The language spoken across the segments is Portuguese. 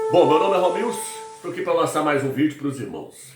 Bom, meu nome é Romilson, estou aqui para lançar mais um vídeo para os irmãos.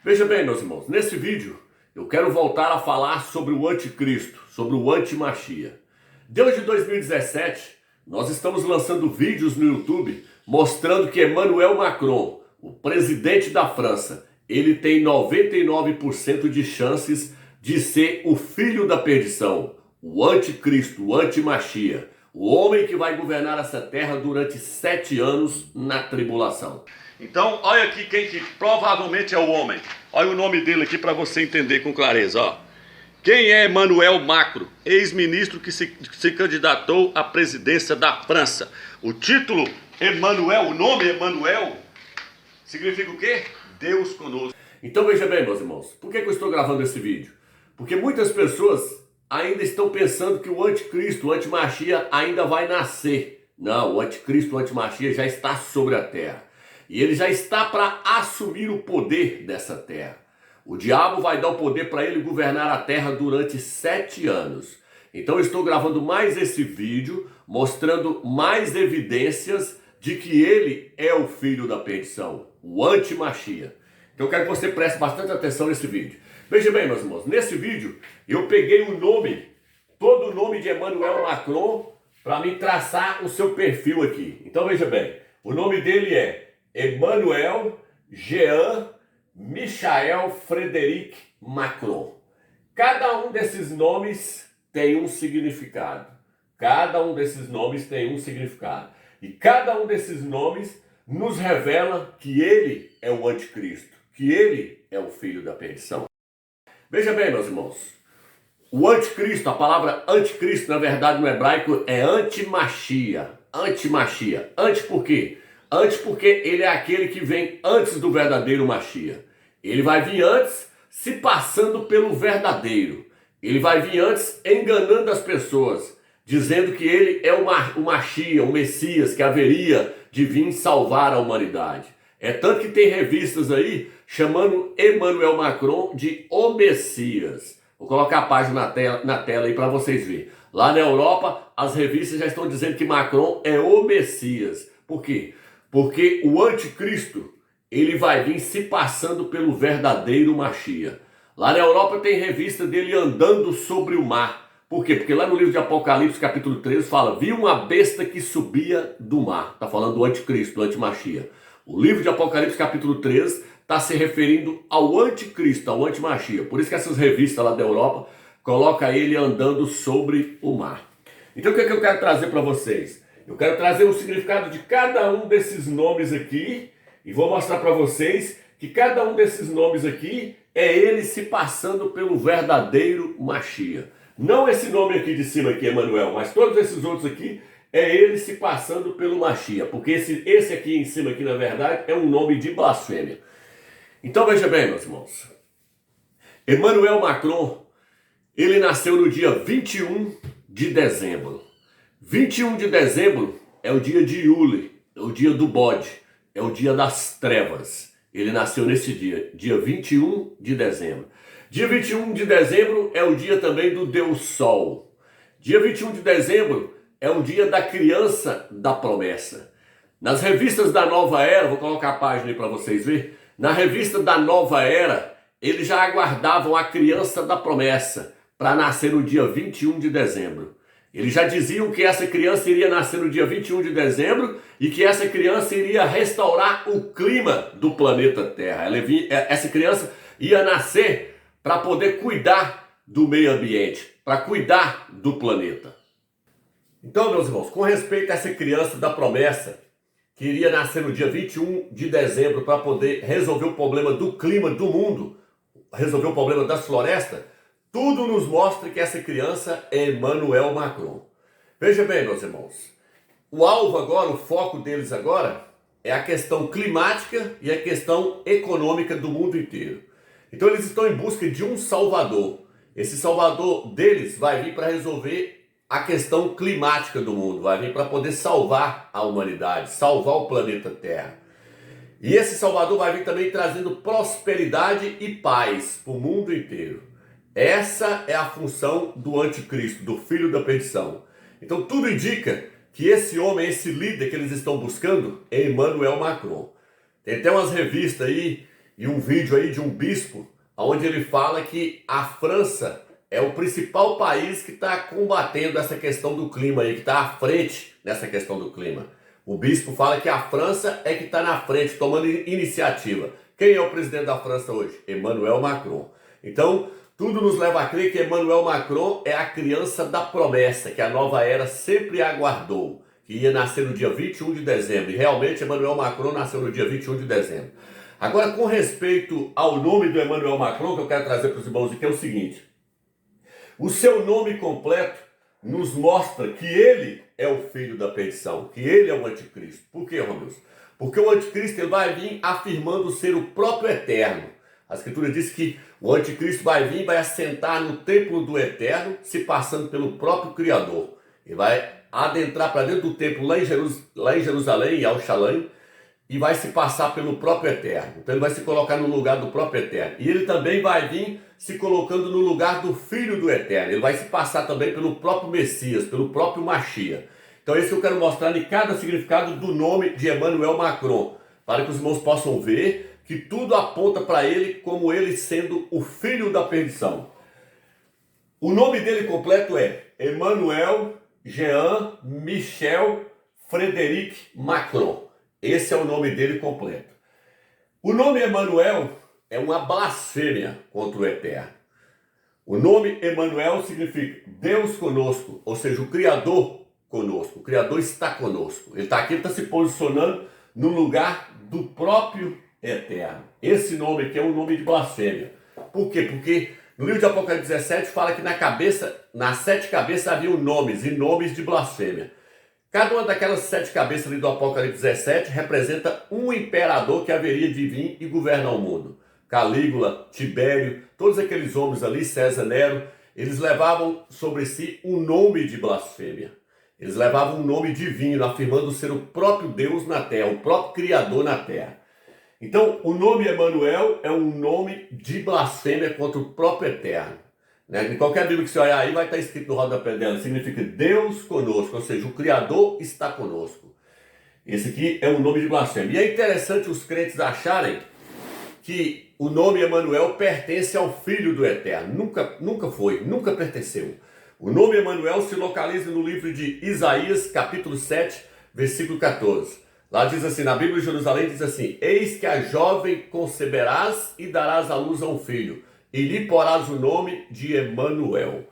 Veja bem, meus irmãos, nesse vídeo eu quero voltar a falar sobre o anticristo, sobre o antimachia. Desde 2017, nós estamos lançando vídeos no YouTube mostrando que Emmanuel Macron, o presidente da França, ele tem 99% de chances de ser o filho da perdição, o anticristo, o antimachia. O homem que vai governar essa terra durante 7 anos na tribulação. Então, olha aqui quem que provavelmente é o homem. Olha o nome dele aqui para você entender com clareza. Ó. Quem é Emmanuel Macron? Ex-ministro que se candidatou à presidência da França. O título Emmanuel, o nome Emmanuel, significa o quê? Deus conosco. Então veja bem, meus irmãos, por que eu estou gravando esse vídeo? Porque muitas pessoas ainda estão pensando que o anticristo, o antimachia ainda vai nascer. Não, o anticristo, o antimachia já está sobre a terra. E ele já está para assumir o poder dessa terra. O diabo vai dar o poder para ele governar a terra durante 7 anos. Então eu estou gravando mais esse vídeo, mostrando mais evidências de que ele é o filho da perdição, o antimachia. Então eu quero que você preste bastante atenção nesse vídeo. Veja bem, meus irmãos, nesse vídeo eu peguei o nome, todo o nome de Emmanuel Macron para me traçar o seu perfil aqui. Então veja bem, o nome dele é Emmanuel Jean Michel Frédéric Macron. Cada um desses nomes tem um significado. Cada um desses nomes tem um significado. E cada um desses nomes nos revela que ele é o anticristo, que ele é o filho da perdição. Veja bem, meus irmãos, o anticristo, a palavra anticristo, na verdade, no hebraico é antimachia. Antimachia. Anti por quê? Antes porque ele é aquele que vem antes do verdadeiro machia. Ele vai vir antes se passando pelo verdadeiro. Ele vai vir antes enganando as pessoas, dizendo que ele é o machia, o Messias, que haveria de vir salvar a humanidade. É tanto que tem revistas aí chamando Emmanuel Macron de o Messias. Vou colocar a página na tela aí para vocês verem. Lá na Europa, as revistas já estão dizendo que Macron é o Messias. Por quê? Porque o anticristo, ele vai vir se passando pelo verdadeiro machia. Lá na Europa tem revista dele andando sobre o mar. Por quê? Porque lá no livro de Apocalipse, capítulo 13, fala: vi uma besta que subia do mar. Está falando do anticristo, do antimachia. O livro de Apocalipse, capítulo 13, está se referindo ao anticristo, ao antimachia. Por isso que essas revistas lá da Europa colocam ele andando sobre o mar. Então o que é que eu quero trazer para vocês? Eu quero trazer o significado de cada um desses nomes aqui e vou mostrar para vocês que cada um desses nomes aqui é ele se passando pelo verdadeiro machia. Não esse nome aqui de cima aqui, Emmanuel, mas todos esses outros aqui é ele se passando pelo machia, porque esse aqui em cima aqui, na verdade, é um nome de blasfêmia. Então veja bem, meus irmãos, Emmanuel Macron, ele nasceu no dia 21 de dezembro. 21 de dezembro é o dia de Yule, é o dia do bode, é o dia das trevas. Ele nasceu nesse dia, dia 21 de dezembro. Dia 21 de dezembro é o dia também do Deus Sol. Dia 21 de dezembro é o dia da criança da promessa. Nas revistas da Nova Era, vou colocar a página aí para vocês verem. Na revista da Nova Era, eles já aguardavam a criança da promessa para nascer no dia 21 de dezembro. Eles já diziam que essa criança iria nascer no dia 21 de dezembro e que essa criança iria restaurar o clima do planeta Terra. Essa criança ia nascer para poder cuidar do meio ambiente, para cuidar do planeta. Então, meus irmãos, com respeito a essa criança da promessa, que iria nascer no dia 21 de dezembro para poder resolver o problema do clima do mundo, resolver o problema das florestas, tudo nos mostra que essa criança é Emmanuel Macron. Veja bem, meus irmãos, o alvo agora, o foco deles agora, é a questão climática e a questão econômica do mundo inteiro. Então eles estão em busca de um salvador. Esse salvador deles vai vir para resolver a questão climática do mundo, vai vir para poder salvar a humanidade, salvar o planeta Terra. E esse salvador vai vir também trazendo prosperidade e paz para o mundo inteiro. Essa é a função do anticristo, do filho da perdição. Então tudo indica que esse homem, esse líder que eles estão buscando é Emmanuel Macron. Tem até umas revistas aí e um vídeo aí de um bispo onde ele fala que a França é o principal país que está combatendo essa questão do clima aí, que está à frente nessa questão do clima. O bispo fala que a França é que está na frente, tomando iniciativa. Quem é o presidente da França hoje? Emmanuel Macron. Então, tudo nos leva a crer que Emmanuel Macron é a criança da promessa, que a nova era sempre aguardou, que ia nascer no dia 21 de dezembro. E realmente Emmanuel Macron nasceu no dia 21 de dezembro. Agora, com respeito ao nome do Emmanuel Macron, que eu quero trazer para os irmãos aqui, é o seguinte. O seu nome completo nos mostra que ele é o filho da perdição, que ele é o anticristo. Por quê, Romilson? Porque o anticristo ele vai vir afirmando ser o próprio eterno. A Escritura diz que o anticristo vai vir e vai assentar no templo do eterno, se passando pelo próprio Criador. Ele vai adentrar para dentro do templo lá em Jerusalém, em Al-Shalem, e vai se passar pelo próprio eterno. Então ele vai se colocar no lugar do próprio eterno. E ele também vai vir se colocando no lugar do filho do eterno. Ele vai se passar também pelo próprio Messias, pelo próprio Machia. Então esse que eu quero mostrar em cada significado do nome de Emmanuel Macron, para que os irmãos possam ver que tudo aponta para ele como ele sendo o filho da perdição. O nome dele completo é Emmanuel Jean Michel Frédéric Macron. Esse é o nome dele completo. O nome Emmanuel é uma blasfêmia contra o Eterno. O nome Emmanuel significa Deus conosco, ou seja, o Criador conosco. O Criador está conosco. Ele está aqui, ele está se posicionando no lugar do próprio Eterno. Esse nome aqui é um nome de blasfêmia. Por quê? Porque no livro de Apocalipse 17 fala que nas 7 cabeças haviam nomes, e nomes de blasfêmia. Cada uma daquelas 7 cabeças ali do Apocalipse 17 representa um imperador que haveria de vir e governar o mundo. Calígula, Tibério, todos aqueles homens ali, César Nero, eles levavam sobre si um nome de blasfêmia. Eles levavam um nome divino, afirmando ser o próprio Deus na terra, o próprio Criador na terra. Então, o nome Emmanuel é um nome de blasfêmia contra o próprio Eterno. Em qualquer Bíblia que você olhar aí, vai estar escrito no rodapé dela, significa Deus conosco, ou seja, o Criador está conosco. Esse aqui é um nome de blasfêmia. E é interessante os crentes acharem que o nome Emmanuel pertence ao Filho do Eterno. Nunca foi, nunca pertenceu. O nome Emmanuel se localiza no livro de Isaías, capítulo 7, versículo 14. Lá diz assim, na Bíblia de Jerusalém diz assim, eis que a jovem conceberás e darás à luz a um filho, e lhe porás o nome de Emmanuel.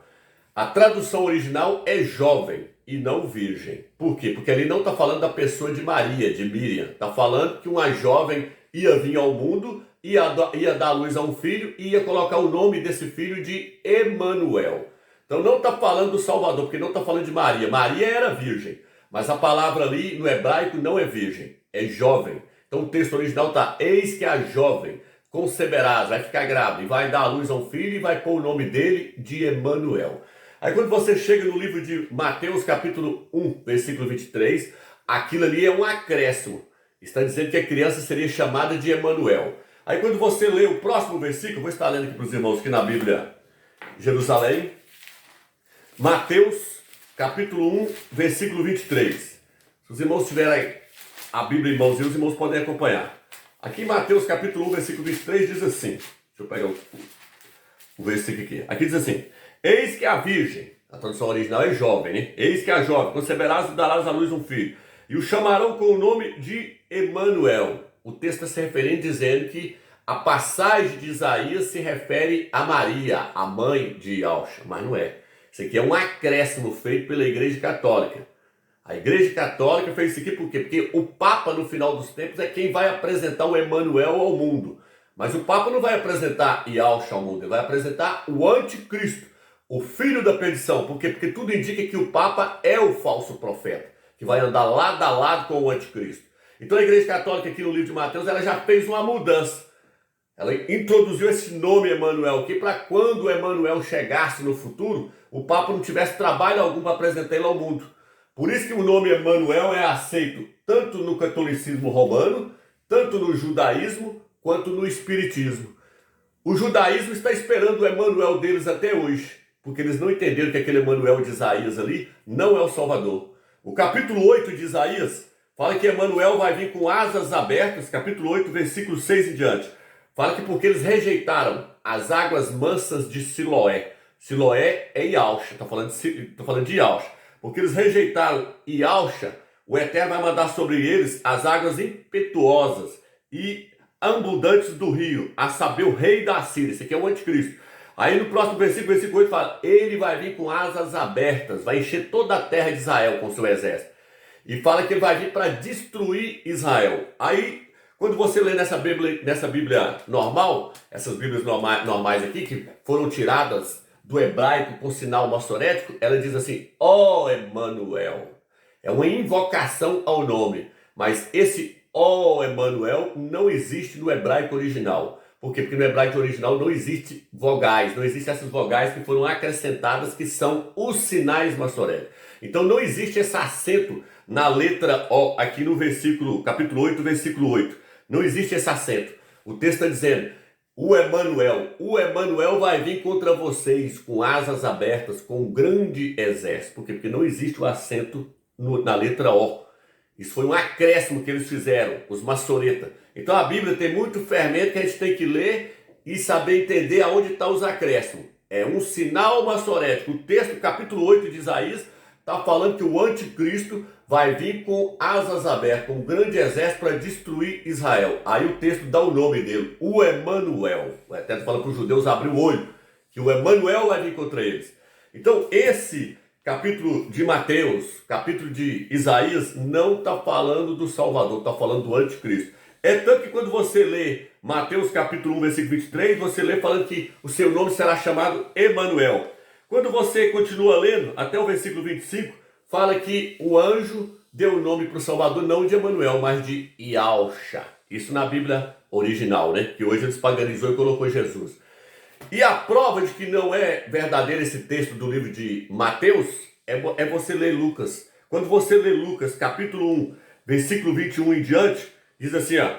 A tradução original é jovem e não virgem. Por quê? Porque ali não está falando da pessoa de Maria, de Miriam. Está falando que uma jovem ia vir ao mundo, ia dar à luz a um filho e ia colocar o nome desse filho de Emmanuel. Então não está falando do Salvador, porque não está falando de Maria. Maria era virgem, mas a palavra ali no hebraico não é virgem, é jovem. Então o texto original está, eis que a jovem conceberás, vai ficar grávida e vai dar à luz a um filho e vai pôr o nome dele de Emmanuel. Aí quando você chega no livro de Mateus capítulo 1, versículo 23, aquilo ali é um acréscimo. Está dizendo que a criança seria chamada de Emmanuel. Aí quando você lê o próximo versículo, vou estar lendo aqui para os irmãos aqui na Bíblia Jerusalém, Mateus capítulo 1, versículo 23. Se os irmãos tiverem a Bíblia em mãos, os irmãos podem acompanhar. Aqui em Mateus capítulo 1, versículo 23 diz assim, deixa eu pegar o versículo aqui. Aqui diz assim, eis que a virgem, a tradução original é jovem, né? Eis que a jovem, conceberás e darás à luz um filho, e o chamarão com o nome de Emmanuel. O texto está se referindo dizendo que a passagem de Isaías se refere a Maria, a mãe de Yahshua, mas não é. Isso aqui é um acréscimo feito pela Igreja Católica. A Igreja Católica fez isso aqui por quê? Porque o Papa, no final dos tempos, é quem vai apresentar o Emmanuel ao mundo. Mas o Papa não vai apresentar Yahshua ao mundo, ele vai apresentar o anticristo, o filho da perdição. Por quê? Porque tudo indica que o Papa é o falso profeta, que vai andar lado a lado com o anticristo. Então a Igreja Católica aqui no livro de Mateus, ela já fez uma mudança. Ela introduziu esse nome Emmanuel aqui para quando o Emmanuel chegasse no futuro, o Papa não tivesse trabalho algum para apresentar ele ao mundo. Por isso que o nome Emmanuel é aceito tanto no catolicismo romano, tanto no judaísmo, quanto no espiritismo. O judaísmo está esperando o Emmanuel deles até hoje, porque eles não entenderam que aquele Emmanuel de Isaías ali não é o Salvador. O capítulo 8 de Isaías fala que Emanuel vai vir com asas abertas, capítulo 8, versículo 6 em diante. Fala que porque eles rejeitaram as águas mansas de Siloé. Siloé é Iauxa, tô falando de Iauxa. Porque eles rejeitaram Iauxa, o Eterno vai mandar sobre eles as águas impetuosas e abundantes do rio, a saber, o rei da Síria. Esse aqui é o anticristo. Aí no próximo versículo 8 fala, ele vai vir com asas abertas, vai encher toda a terra de Israel com seu exército. E fala que ele vai vir para destruir Israel. Aí, quando você lê nessa Bíblia normal, essas Bíblias normais aqui, que foram tiradas do hebraico com sinal maçorético, ela diz assim, ó Emanuel. É uma invocação ao nome. Mas esse ó Emanuel não existe no hebraico original. Por quê? Porque no hebraico original não existe vogais, não existem essas vogais que foram acrescentadas, que são os sinais maçoréticos. Então não existe esse acento na letra O, aqui no capítulo 8, versículo 8. Não existe esse acento. O texto está dizendo, o Emanuel vai vir contra vocês com asas abertas, com um grande exército. Por quê? Porque não existe o acento na letra O. Isso foi um acréscimo que eles fizeram, os maçoretas. Então a Bíblia tem muito fermento que a gente tem que ler e saber entender aonde estão os acréscimos. É um sinal maçorético. O texto, capítulo 8 de Isaías, está falando que o anticristo vai vir com asas abertas, com um grande exército para destruir Israel. Aí o texto dá o nome dele, o Emanuel. O Eterno fala para os judeus abrir o olho, que o Emanuel vai vir contra eles. Então esse capítulo de Mateus, capítulo de Isaías, não está falando do Salvador, está falando do anticristo. É tanto que quando você lê Mateus capítulo 1, versículo 23, você lê falando que o seu nome será chamado Emanuel. Quando você continua lendo, até o versículo 25, fala que o anjo deu o nome para o Salvador, não de Emanuel, mas de Iauxa. Isso na Bíblia original, né? Que hoje eles paganizou e colocou Jesus. E a prova de que não é verdadeiro esse texto do livro de Mateus é você ler Lucas. Quando você lê Lucas, capítulo 1, versículo 21 em diante, diz assim, ó,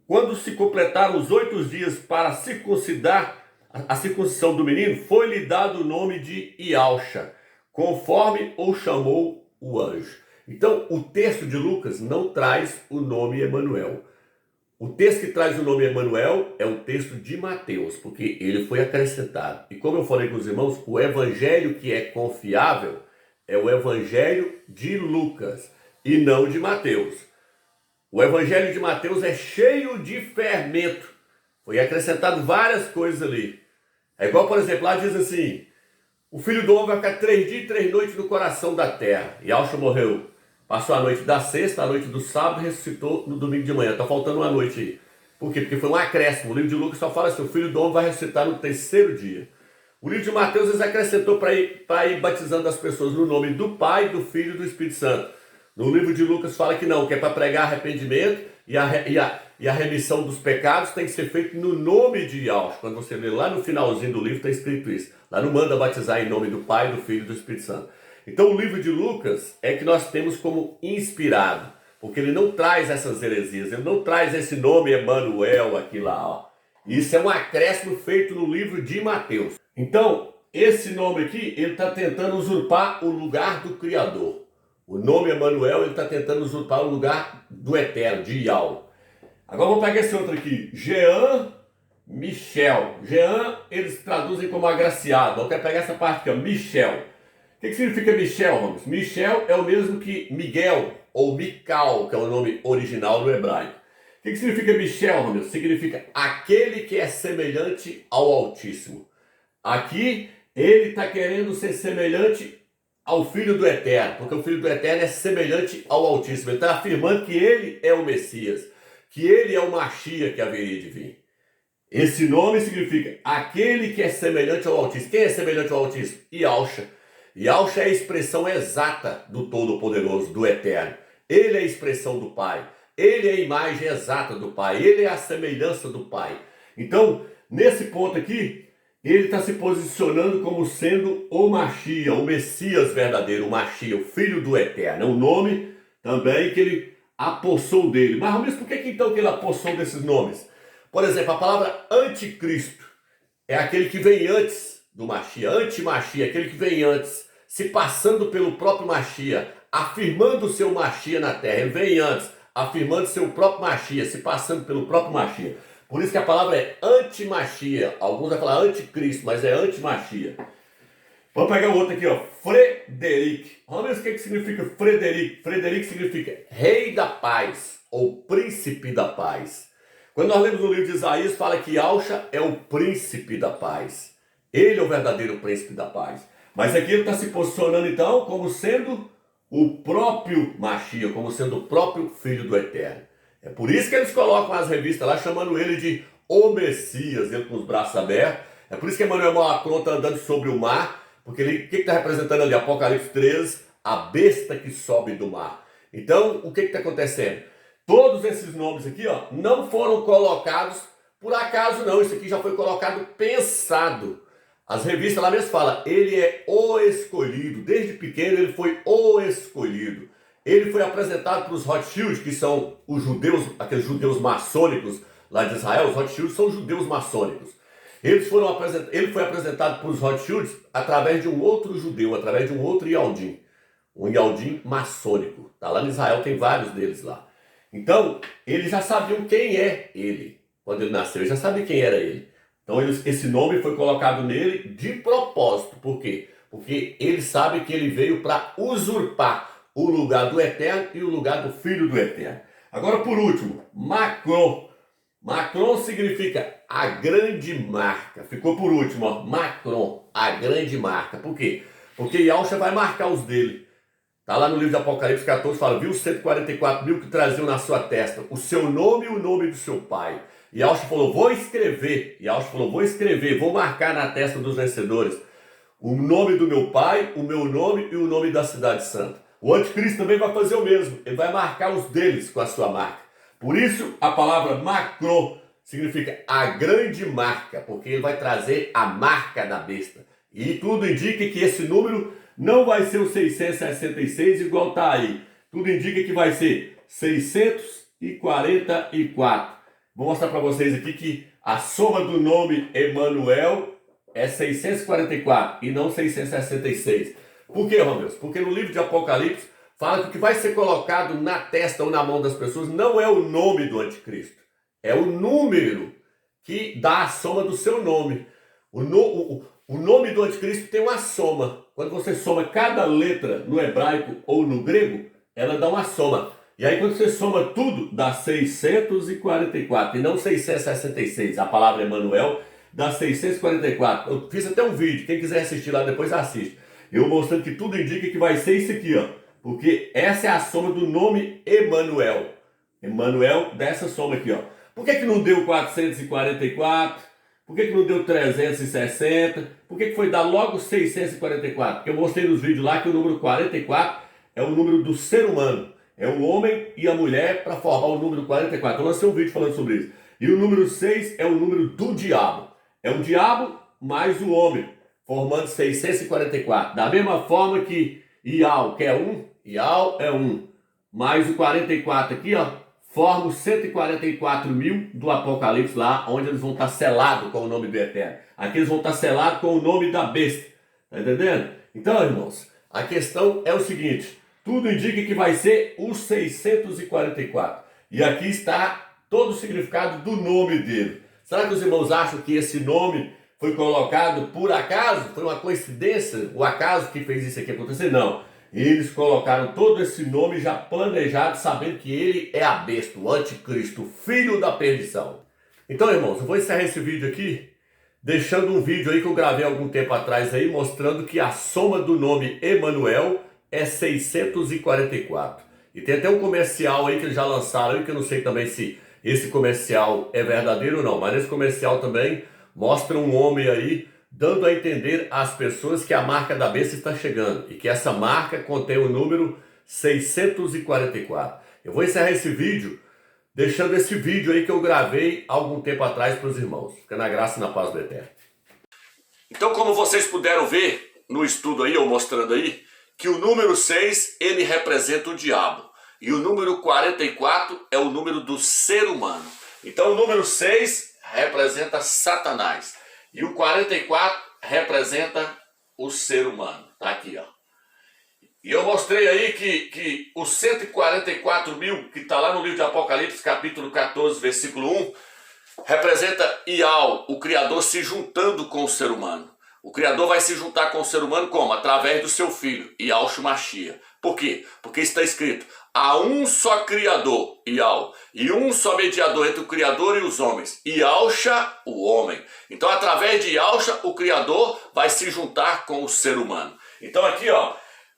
quando se completaram os 8 dias para circuncidar a circuncisão do menino, foi-lhe dado o nome de Iauxa, conforme o chamou o anjo. Então, o texto de Lucas não traz o nome Emanuel. O texto que traz o nome Emanuel é o texto de Mateus, porque ele foi acrescentado. E como eu falei com os irmãos, o evangelho que é confiável é o evangelho de Lucas e não de Mateus. O evangelho de Mateus é cheio de fermento. Foi acrescentado várias coisas ali. É igual, por exemplo, lá diz assim, o filho do homem vai ficar 3 dias e 3 noites no coração da terra. E Iauxa morreu. Passou a noite da sexta, a noite do sábado, ressuscitou no domingo de manhã. Está faltando uma noite aí. Por quê? Porque foi um acréscimo. O livro de Lucas só fala assim, o filho do homem vai ressuscitar no 3º dia. O livro de Mateus eles acrescentou para ir batizando as pessoas no nome do Pai, do Filho e do Espírito Santo. No livro de Lucas fala que não, que é para pregar arrependimento e a remissão dos pecados tem que ser feito no nome de Iauxa. Quando você lê lá no finalzinho do livro está escrito isso. Lá não manda batizar em nome do Pai, do Filho e do Espírito Santo. Então o livro de Lucas é que nós temos como inspirado, porque ele não traz essas heresias, ele não traz esse nome Emanuel aqui lá, ó. Isso é um acréscimo feito no livro de Mateus. Então, esse nome aqui, ele está tentando usurpar o lugar do Criador. O nome Emanuel, ele está tentando usurpar o lugar do Eterno, de Yahweh. Agora vamos pegar esse outro aqui, Jean Michel. Jean, eles traduzem como agraciado. Eu quero pegar essa parte aqui, ó, Michel. O que significa Michel, Ramos? Michel é o mesmo que Miguel ou Mical, que é o nome original no hebraico. O que significa Michel, Ramos? Significa aquele que é semelhante ao Altíssimo. Aqui, ele está querendo ser semelhante ao Filho do Eterno, porque o Filho do Eterno é semelhante ao Altíssimo. Ele está afirmando que ele é o Messias, que ele é o Mashiach que haveria de vir. Esse nome significa aquele que é semelhante ao Altíssimo. Quem é semelhante ao Altíssimo? Iauxa. Iauxa é a expressão exata do Todo-Poderoso, do Eterno. Ele é a expressão do Pai. Ele é a imagem exata do Pai. Ele é a semelhança do Pai. Então, nesse ponto aqui, ele está se posicionando como sendo o Mashiach, o Messias verdadeiro, o Mashiach, o Filho do Eterno. É um nome também que ele apossou dele. Mas, Ramiz, por que então que ele apossou desses nomes? Por exemplo, a palavra anticristo é aquele que vem antes do Mashiach, anti-Mashiach, aquele que vem antes, se passando pelo próprio Mashiach, afirmando o seu Machia na terra. Ele vem antes, afirmando seu próprio Machia, se passando pelo próprio Machia. Por isso que a palavra é anti-Machia. Alguns vão falar anticristo, mas é anti-Machia. Vamos pegar o outro aqui, ó. Frederic. Vamos ver o que significa Frederic. Frederic significa rei da paz ou príncipe da paz. Quando nós lemos no livro de Isaías, fala que Yahshua é o príncipe da paz. Ele é o verdadeiro príncipe da paz. Mas aqui ele está se posicionando então como sendo o próprio Machia, como sendo o próprio Filho do Eterno. É por isso que eles colocam as revistas lá chamando ele de o Messias, ele com os braços abertos. É por isso que Emmanuel Macron está andando sobre o mar, porque ele, o que está representando ali? Apocalipse 13, a besta que sobe do mar. Então, o que está acontecendo? Todos esses nomes aqui, ó, não foram colocados por acaso não, isso aqui já foi colocado pensado. As revistas lá mesmo falam, ele é o escolhido, desde pequeno ele foi o escolhido. Ele foi apresentado para os Rothschild, que são os judeus, aqueles judeus maçônicos lá de Israel. Os Rothschild são judeus maçônicos. Ele foi apresentado para os Rothschild através de um outro judeu, através de um outro Yaldim. Um Yaldim maçônico. Tá lá em Israel, tem vários deles lá. Então, eles já sabiam quem é ele. Quando ele nasceu, eles já sabiam quem era ele. Então, esse nome foi colocado nele de propósito. Por quê? Porque ele sabe que ele veio para usurpar o lugar do Eterno e o lugar do Filho do Eterno. Agora, por último, Macron. Macron significa a grande marca. Ficou por último, ó. Macron, a grande marca. Por quê? Porque Yahshua vai marcar os dele. Está lá no livro de Apocalipse 14, fala, viu os 144 mil que traziam na sua testa o seu nome e o nome do seu pai. E Yahshua falou, vou escrever. Yahshua falou, vou escrever, vou marcar na testa dos vencedores o nome do meu pai, o meu nome e o nome da cidade santa. O anticristo também vai fazer o mesmo. Ele vai marcar os deles com a sua marca. Por isso, a palavra Macron significa a grande marca, porque ele vai trazer a marca da besta. E tudo indica que esse número não vai ser o 666 igual está aí. Tudo indica que vai ser 644. Vou mostrar para vocês aqui que a soma do nome Emmanuel é 644 e não 666. Por quê, Romeus? Porque no livro de Apocalipse fala que o que vai ser colocado na testa ou na mão das pessoas não é o nome do anticristo. É o número que dá a soma do seu nome. O nome do anticristo tem uma soma. Quando você soma cada letra no hebraico ou no grego, ela dá uma soma. E aí quando você soma tudo, dá 644 e não 666. A palavra Emmanuel dá 644. Eu fiz até um vídeo, quem quiser assistir lá depois assiste. Eu mostrando que tudo indica que vai ser isso aqui, ó. Porque essa é a soma do nome Emmanuel. Emmanuel dessa soma aqui, ó. Por que não deu 444? Por que não deu 360? Por que foi dar logo 644? Porque eu mostrei nos vídeos lá que o número 44 é o número do ser humano. É o homem e a mulher para formar o número 44. Eu lancei um vídeo falando sobre isso. E o número 6 é o número do diabo. É o diabo mais o homem, formando 644. Da mesma forma que Ial, que é 1, Ial é 1. Mais o 44 aqui, ó, forma os 144 mil do Apocalipse lá, onde eles vão estar selados com o nome do Eterno. Aqui eles vão estar selados com o nome da besta. Tá entendendo? Então, irmãos, a questão é o seguinte. Tudo indica que vai ser os 644. E aqui está todo o significado do nome dele. Será que os irmãos acham que esse nome foi colocado por acaso? Foi uma coincidência? O acaso que fez isso aqui acontecer? Não. Eles colocaram todo esse nome já planejado, sabendo que ele é a besta, o anticristo, o filho da perdição. Então, irmãos, eu vou encerrar esse vídeo aqui, deixando um vídeo aí que eu gravei algum tempo atrás aí, mostrando que a soma do nome Emmanuel é 644. E tem até um comercial aí que eles já lançaram aí, que eu não sei também se esse comercial é verdadeiro ou não, mas esse comercial também mostra um homem aí dando a entender às pessoas que a marca da besta está chegando e que essa marca contém o número 644. Eu vou encerrar esse vídeo deixando esse vídeo aí que eu gravei algum tempo atrás para os irmãos. Fica na graça e na paz do Eterno. Então, como vocês puderam ver no estudo aí, eu mostrando aí, que o número 6, ele representa o diabo. E o número 44 é o número do ser humano. Então, o número 6 representa Satanás. E o 44 representa o ser humano. Tá aqui, ó. E eu mostrei aí que os 144 mil, que está lá no livro de Apocalipse, capítulo 14, versículo 1, representa Ial, o Criador se juntando com o ser humano. O Criador vai se juntar com o ser humano como? Através do seu Filho, Yahshua Mashiach. Por quê? Porque está escrito, há um só Criador, Ial, e um só mediador entre o Criador e os homens, Yahshua, o homem. Então, através de Yahshua, o Criador vai se juntar com o ser humano. Então, aqui, ó,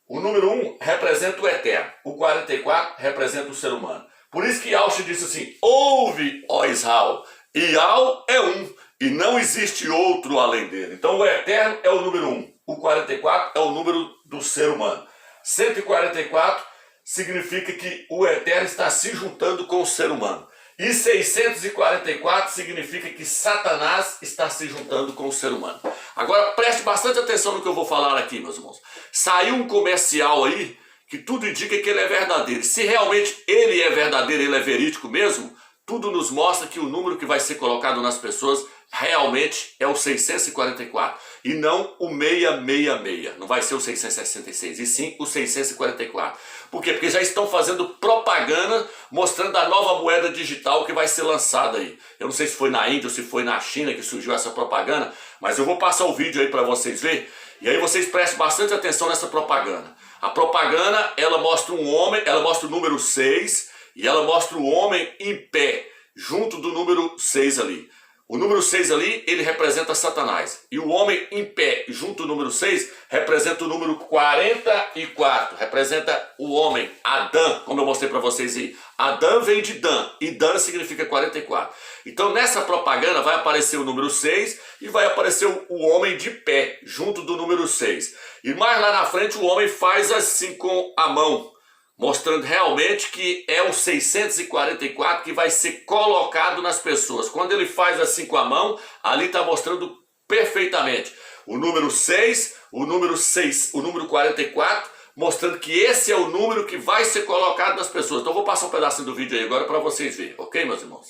o número 1 representa o eterno, o 44 representa o ser humano. Por isso que Yahshua disse assim, ouve, ó Israel, Ial é um, e não existe outro além dele. Então o eterno é o número 1, o 44 é o número do ser humano. 144 significa que o eterno está se juntando com o ser humano. E 644 significa que Satanás está se juntando com o ser humano. Agora preste bastante atenção no que eu vou falar aqui, meus irmãos. Saiu um comercial aí que tudo indica que ele é verdadeiro. Se realmente ele é verdadeiro, ele é verídico mesmo, tudo nos mostra que o número que vai ser colocado nas pessoas realmente é o 644 e não o 666, não vai ser o 666 e sim o 644. Por quê? Porque já estão fazendo propaganda mostrando a nova moeda digital que vai ser lançada aí. Eu não sei se foi na Índia ou se foi na China que surgiu essa propaganda, mas eu vou passar o vídeo aí para vocês verem e aí vocês prestem bastante atenção nessa propaganda. A propaganda, ela mostra um homem, ela mostra o número 6 e ela mostra o homem em pé, junto do número 6 ali. O número 6 ali, ele representa Satanás. E o homem em pé, junto do número 6, representa o número 44. Representa o homem, Adão, como eu mostrei para vocês aí. Adão vem de Dan, e Dan significa 44. Então nessa propaganda vai aparecer o número 6 e vai aparecer o homem de pé, junto do número 6. E mais lá na frente o homem faz assim com a mão, mostrando realmente que é o 644 que vai ser colocado nas pessoas. Quando ele faz assim com a mão, ali está mostrando perfeitamente o número 6, o número 44, mostrando que esse é o número que vai ser colocado nas pessoas. Então eu vou passar um pedacinho do vídeo aí agora para vocês verem, ok, meus irmãos?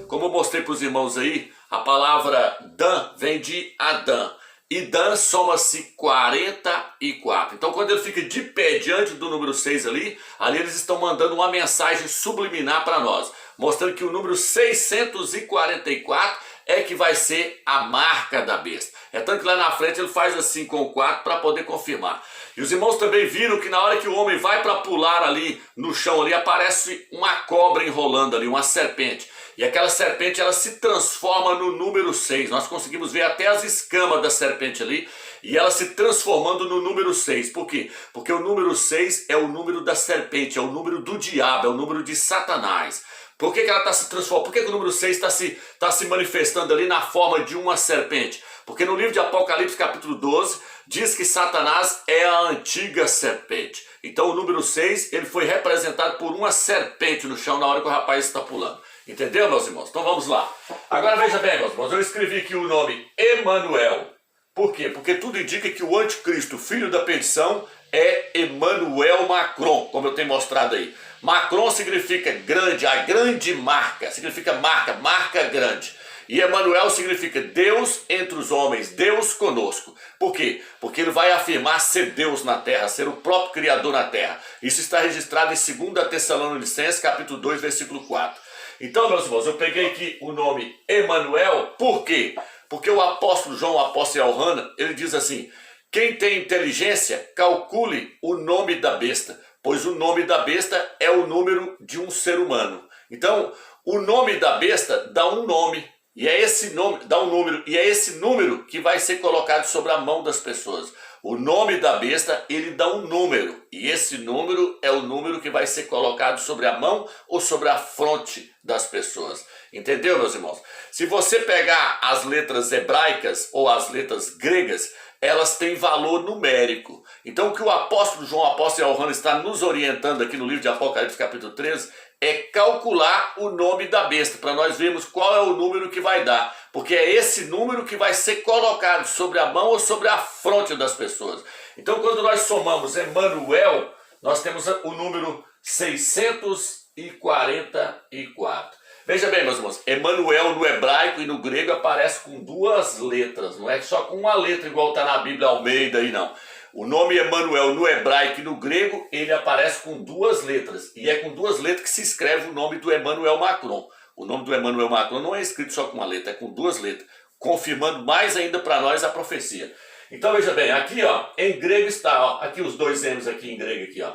Como eu mostrei para os irmãos aí, a palavra Dan vem de Adão. E Dan soma-se 44. Então quando ele fica de pé diante do número 6 ali eles estão mandando uma mensagem subliminar para nós, mostrando que o número 644 é que vai ser a marca da besta. É tanto que lá na frente ele faz assim com o 4 para poder confirmar. E os irmãos também viram que na hora que o homem vai para pular ali no chão ali, aparece uma cobra enrolando ali, uma serpente. E aquela serpente, ela se transforma no número 6. Nós conseguimos ver até as escamas da serpente ali. E ela se transformando no número 6. Por quê? Porque o número 6 é o número da serpente, é o número do diabo, é o número de Satanás. Por que ela está se transformando? Por que o número 6 está se manifestando ali na forma de uma serpente? Porque no livro de Apocalipse, capítulo 12, diz que Satanás é a antiga serpente. Então o número 6, ele foi representado por uma serpente no chão na hora que o rapaz está pulando. Entendeu, meus irmãos? Então vamos lá. Agora veja bem, meus irmãos, eu escrevi aqui o nome Emanuel. Por quê? Porque tudo indica que o anticristo, filho da perdição, é Emmanuel Macron, como eu tenho mostrado aí. Macron significa grande, a grande marca, significa marca grande. E Emanuel significa Deus entre os homens, Deus conosco. Por quê? Porque ele vai afirmar ser Deus na terra, ser o próprio Criador na terra. Isso está registrado em 2 Tessalonicenses, capítulo 2, versículo 4. Então, meus irmãos, eu peguei aqui o nome Emanuel, por quê? Porque o apóstolo João, o apóstolo Yohanan, ele diz assim, quem tem inteligência, calcule o nome da besta, pois o nome da besta é o número de um ser humano. Então, o nome da besta dá um nome, e é esse nome, dá um número, e é esse número que vai ser colocado sobre a mão das pessoas. O nome da besta, ele dá um número, e esse número é o número que vai ser colocado sobre a mão ou sobre a fronte das pessoas. Entendeu, meus irmãos? Se você pegar as letras hebraicas ou as letras gregas, elas têm valor numérico. Então o que o apóstolo João, o apóstolo Yohanan está nos orientando aqui no livro de Apocalipse capítulo 13 é calcular o nome da besta, para nós vermos qual é o número que vai dar, porque é esse número que vai ser colocado sobre a mão ou sobre a fronte das pessoas. Então quando nós somamos Emanuel, nós temos o número 644. Veja bem, meus irmãos, Emanuel no hebraico e no grego aparece com duas letras, não é só com uma letra igual está na Bíblia Almeida aí não. O nome Emanuel no hebraico e no grego, ele aparece com duas letras, e é com duas letras que se escreve o nome do Emmanuel Macron. O nome do Emmanuel Macron não é escrito só com uma letra, é com duas letras, confirmando mais ainda para nós a profecia. Então veja bem, aqui ó, em grego está, ó, aqui os dois M's aqui em grego aqui, ó.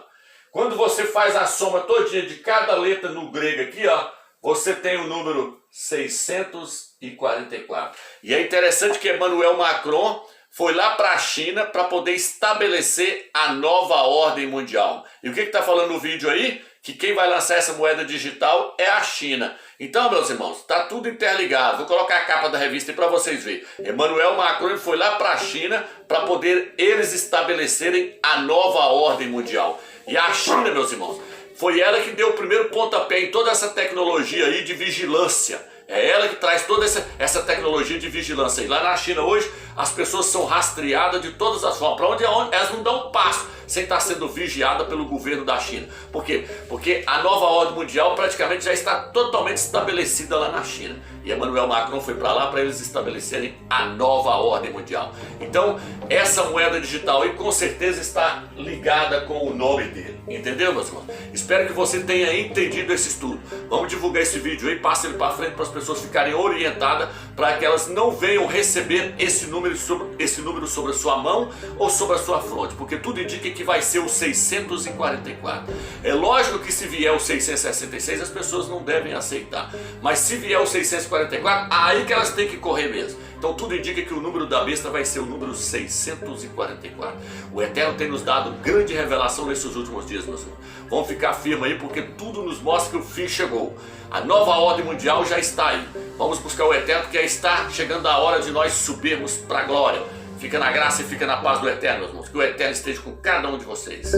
Quando você faz a soma todinha de cada letra no grego aqui, ó, você tem o número 644. E é interessante que Emmanuel Macron foi lá para a China para poder estabelecer a nova ordem mundial. E o que está falando no vídeo aí? Que quem vai lançar essa moeda digital é a China. Então, meus irmãos, está tudo interligado. Vou colocar a capa da revista aí para vocês verem. Emmanuel Macron foi lá para a China para poder eles estabelecerem a nova ordem mundial. E a China, meus irmãos, foi ela que deu o primeiro pontapé em toda essa tecnologia aí de vigilância. É ela que traz toda essa tecnologia de vigilância. E lá na China hoje, as pessoas são rastreadas de todas as formas. Para onde elas não dão um passo sem estar sendo vigiada pelo governo da China. Por quê? Porque a nova ordem mundial praticamente já está totalmente estabelecida lá na China. E Emmanuel Macron foi para lá para eles estabelecerem a nova ordem mundial. Então, essa moeda digital aí com certeza está ligada com o nome dele. Entendeu, meus irmãos? Espero que você tenha entendido esse estudo. Vamos divulgar esse vídeo aí, passa ele para frente para as pessoas ficarem orientadas, para que elas não venham receber esse número sobre a sua mão ou sobre a sua fronte, porque tudo indica que vai ser o 644. É lógico que se vier o 666 as pessoas não devem aceitar, mas se vier o 644, aí que elas têm que correr mesmo. Então tudo indica que o número da besta vai ser o número 644. O Eterno tem nos dado grande revelação nesses últimos dias, meus irmãos. Vamos ficar firmes aí, porque tudo nos mostra que o fim chegou. A nova ordem mundial já está aí. Vamos buscar o Eterno, porque está chegando a hora de nós subirmos para a glória. Fica na graça e fica na paz do Eterno, meus irmãos. Que o Eterno esteja com cada um de vocês.